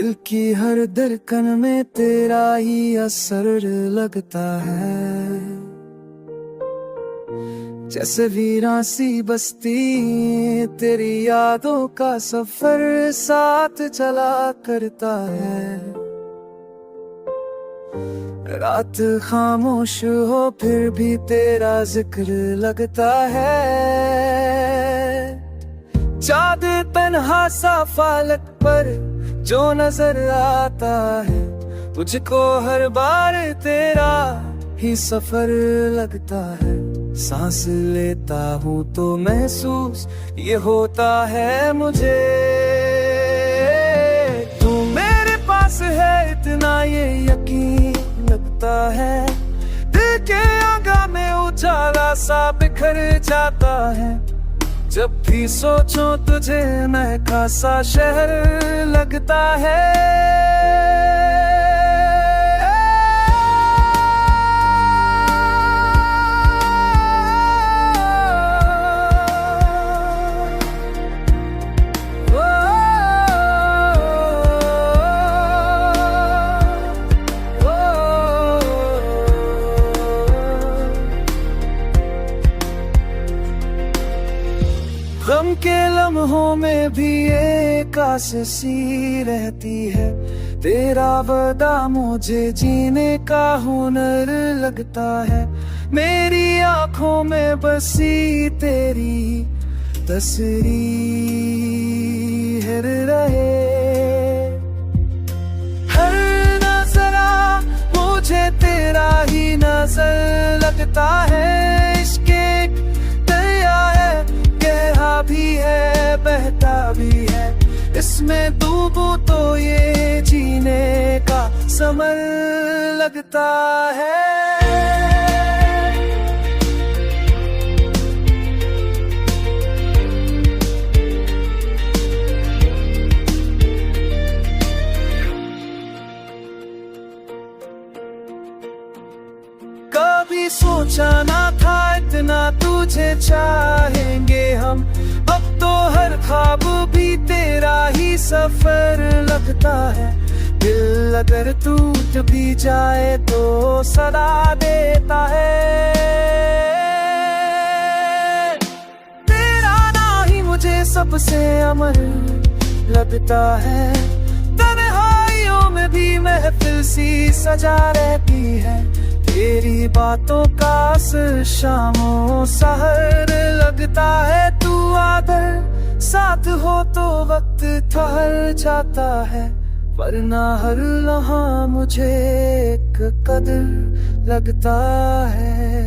दिल की हर धड़कन में तेरा ही असर लगता है। जैसे वीरान सी बस्ती तेरी यादों का सफर साथ चला करता है। रात खामोश हो फिर भी तेरा जिक्र लगता है। चाँद तन्हा सा फालक पर जो नजर आता है, तुझको हर बार तेरा ही सफर लगता है। सांस लेता हूँ तो महसूस ये होता है मुझे, तू मेरे पास है इतना ये यकीन लगता है। दिल के आगा में उजाला सा बिखर जाता है। जब भी सोचो तुझे महका सा शहर लगता है। गम के लम्हों में भी एक आस सी रहती है। तेरा वादा मुझे जीने का हुनर लगता है। मेरी आंखों में बसी तेरी तस्वीर रहे। हर नजरा मुझे तेरा ही नजर लगता है। इश्क एक दरिया है, गहरा भी है बहता भी है। इसमें डूबूं तो ये जीने का समर लगता है। कभी सोचा ना था इतना तुझे चाहेंगे हम। अब तो हर ख्वाब भी तेरा ही सफर लगता है। दिल अगर टूट भी जाए तो सदा देता है। तेरा ना ही मुझे सबसे अमर लगता है। तन्हाइयों में भी महफिल सी सजा रहती है। तेरी बातों का असर शामों सहर लगता है। तू आदर साथ हो तो वक्त ठहर जाता है, वरना हर लम्हा मुझे एक कदर लगता है।